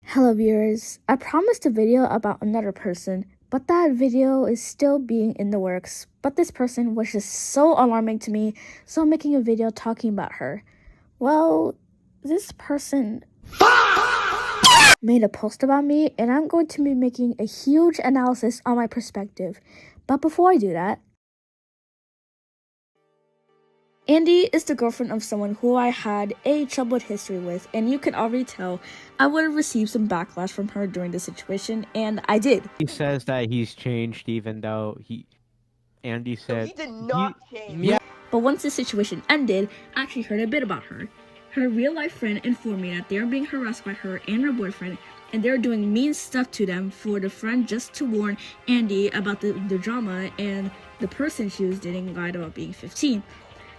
Hello viewers, I promised a video about another person, but that video is still being in the works. But this person was just so alarming to me, so I'm making a video talking about her. Well, this person made a post about me, and I'm going to be making a huge analysis on my perspective. But before I do that, Andy is the girlfriend of someone who I had a troubled history with, and you can already tell I would have received some backlash from her during the situation, and I did. He says that he's changed, even though Andy said he did not change. Yeah. But once the situation ended, I actually heard a bit about her. Her real-life friend informed me that they are being harassed by her and her boyfriend, and they're doing mean stuff to them for the friend just to warn Andy about the drama, and the person she was dating lied about being 15.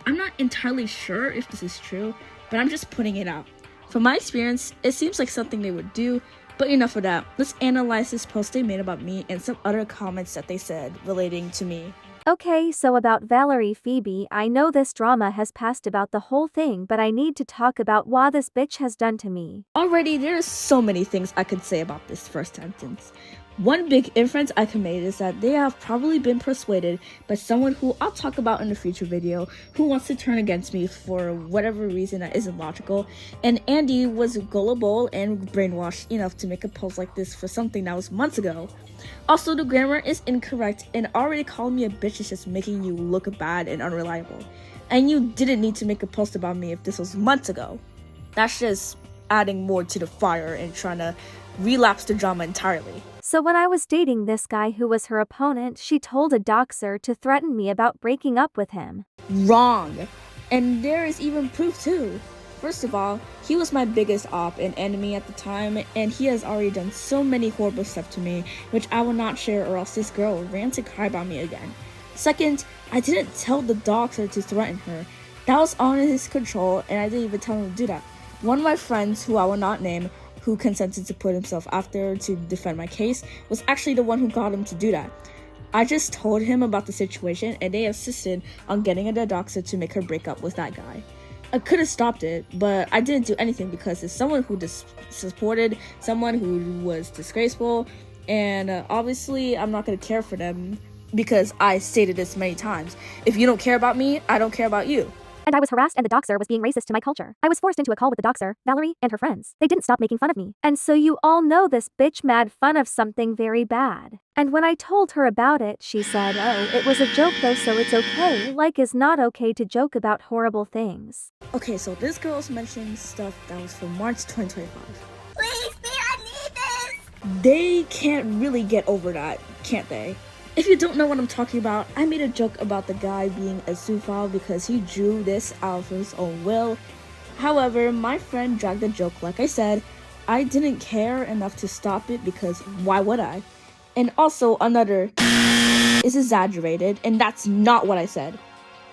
I'm not entirely sure if this is true, but I'm just putting it out. From my experience, it seems like something they would do, but enough of that. Let's analyze this post they made about me and some other comments that they said relating to me. Okay, so about Valerie Phoebe, I know this drama has passed about the whole thing, but I need to talk about what this bitch has done to me. Already, there's so many things I could say about this first sentence. One big inference I can make is that they have probably been persuaded by someone who I'll talk about in a future video who wants to turn against me for whatever reason that isn't logical, and Andy was gullible and brainwashed enough to make a post like this for something that was months ago. Also, the grammar is incorrect, and already calling me a bitch is just making you look bad and unreliable. And you didn't need to make a post about me if this was months ago. That's just adding more to the fire and trying to relapse the drama entirely. So when I was dating this guy who was her opponent, she told a doxer to threaten me about breaking up with him. Wrong. And there is even proof too. First of all, he was my biggest op and enemy at the time, and he has already done so many horrible stuff to me, which I will not share, or else this girl will rant and cry about me again. Second, I didn't tell the doxer to threaten her. That was on his control, and I didn't even tell him to do that. One of my friends, who I will not name, who consented to put himself out there to defend my case, was actually the one who got him to do that. I just told him about the situation, and they insisted on getting a doxer to make her break up with that guy. I could have stopped it, but I didn't do anything because it's someone who supported someone who was disgraceful, and obviously I'm not going to care for them because I stated this many times. If you don't care about me, I don't care about you. And I was harassed, and the doxer was being racist to my culture. I was forced into a call with the doxer, Valerie, and her friends. They didn't stop making fun of me. And so you all know this bitch made fun of something very bad. And when I told her about it, she said, oh, it was a joke though, so it's okay. Like, it's not okay to joke about horrible things. Okay, so this girl's mentioning stuff that was from March 2025. Please, I need this! They can't really get over that, can't they? If you don't know what I'm talking about, I made a joke about the guy being a zoophile because he drew this out of his own will. However, my friend dragged the joke. Like I said, I didn't care enough to stop it because why would I? And also another is exaggerated, and that's not what I said.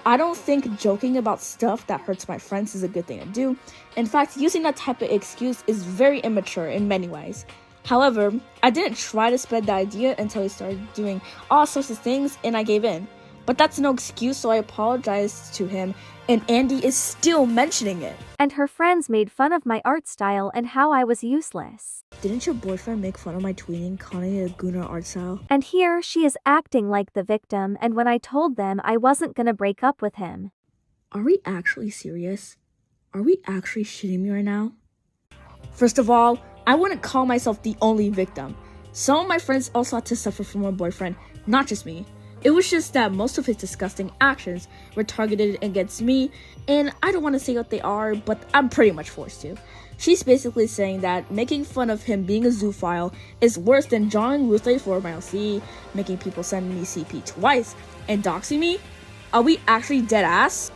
I don't think joking about stuff that hurts my friends is a good thing to do. In fact, using that type of excuse is very immature in many ways. However, I didn't try to spread the idea until he started doing all sorts of things, and I gave in. But that's no excuse, so I apologized to him, and Andy is still mentioning it. And her friends made fun of my art style and how I was useless. Didn't your boyfriend make fun of my tweeting, calling it a Gunnar art style? And here she is acting like the victim, and when I told them I wasn't gonna break up with him. Are we actually serious? Are we actually shitting me right now? First of all, I wouldn't call myself the only victim. Some of my friends also had to suffer from my boyfriend, not just me. It was just that most of his disgusting actions were targeted against me, and I don't want to say what they are, but I'm pretty much forced to. She's basically saying that making fun of him being a zoophile is worse than drawing Ruth for my LC, making people send me CP twice, and doxing me? Are we actually dead ass?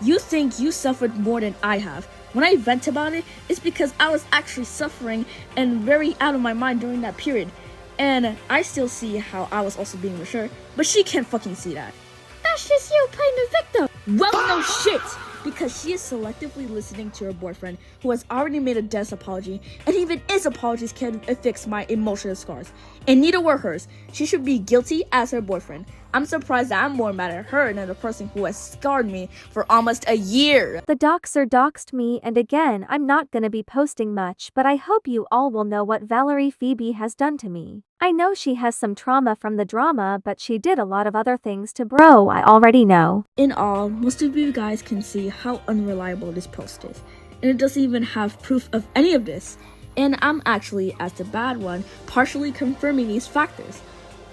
You think you suffered more than I have. When I vent about it, it's because I was actually suffering and very out of my mind during that period. And I still see how I was also being mature, but she can't fucking see that. That's just you playing the victim. Well, no shit, because she is selectively listening to her boyfriend who has already made a dense apology, and even his apologies can't fix my emotional scars. And neither were hers. She should be guilty as her boyfriend. I'm surprised that I'm more mad at her than the person who has scarred me for almost a year. The doxer doxed me, and again, I'm not gonna be posting much, but I hope you all will know what Valerie Phoebe has done to me. I know she has some trauma from the drama, but she did a lot of other things to bro, I already know. In all, most of you guys can see how unreliable this post is, and it doesn't even have proof of any of this. And I'm actually, as the bad one, partially confirming these factors.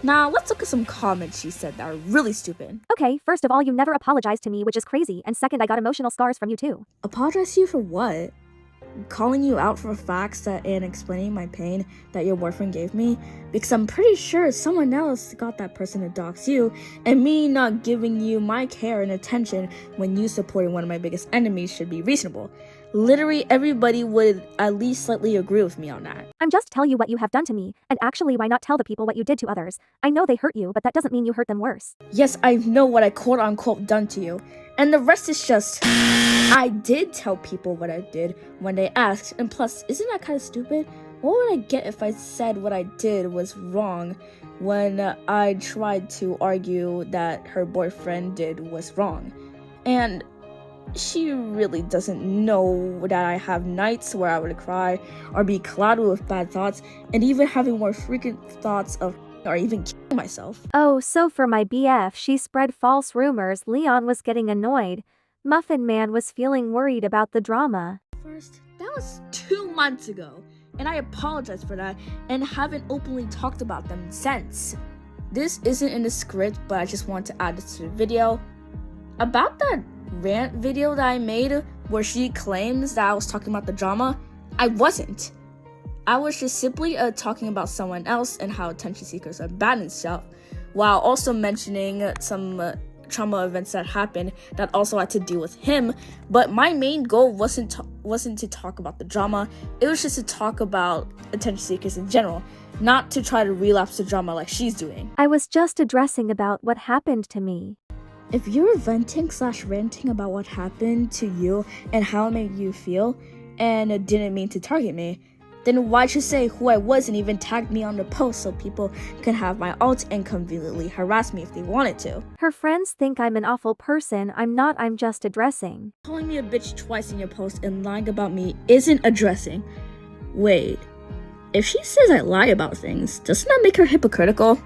Now, let's look at some comments she said that are really stupid. Okay, first of all, you never apologized to me, which is crazy, and second, I got emotional scars from you too. Apologize to you for what? Calling you out for facts that and explaining my pain that your boyfriend gave me? Because I'm pretty sure someone else got that person to dox you, and me not giving you my care and attention when you supporting one of my biggest enemies should be reasonable. Literally everybody would at least slightly agree with me on that. I'm just tell you what you have done to me, and actually why not tell the people what you did to others? I know they hurt you, but that doesn't mean you hurt them worse. Yes, I know what I quote unquote done to you, and the rest is just, I did tell people what I did when they asked, and plus, isn't that kind of stupid? What would I get if I said what I did was wrong when I tried to argue that her boyfriend did was wrong? And she really doesn't know that I have nights where I would cry or be clouded with bad thoughts, and even having more frequent thoughts of or even killing myself. Oh, so for my BF, she spread false rumors. Leon was getting annoyed. Muffin Man was feeling worried about the drama. First, that was 2 months ago, and I apologize for that and haven't openly talked about them since. This isn't in the script, but I just want to add this to the video. About that rant video that I made where she claims that I was talking about the drama, I wasn't. I was just simply talking about someone else and how attention seekers are bad and stuff, while also mentioning some trauma events that happened that also had to do with him. But my main goal wasn't to talk about the drama. It was just to talk about attention seekers in general, not to try to relapse the drama like she's doing. I was just addressing about what happened to me. If you're venting/ranting about what happened to you and how it made you feel, and it didn't mean to target me, then why'd you say who I was and even tag me on the post so people can have my alt and conveniently harass me if they wanted to? Her friends think I'm an awful person. I'm not, I'm just addressing. Calling me a bitch twice in your post and lying about me isn't addressing. Wait, if she says I lie about things, doesn't that make her hypocritical?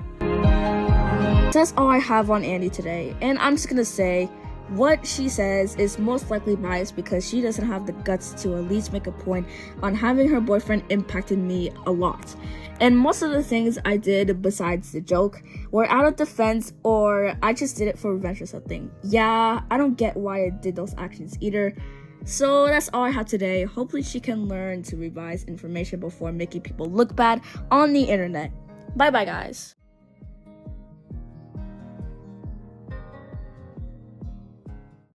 That's all I have on Andy today, and I'm just gonna say what she says is most likely biased because she doesn't have the guts to at least make a point on having her boyfriend impacted me a lot. And most of the things I did besides the joke were out of defense, or I just did it for revenge or something. Yeah, I don't get why I did those actions either. So that's all I have today. Hopefully she can learn to revise information before making people look bad on the internet. Bye bye guys.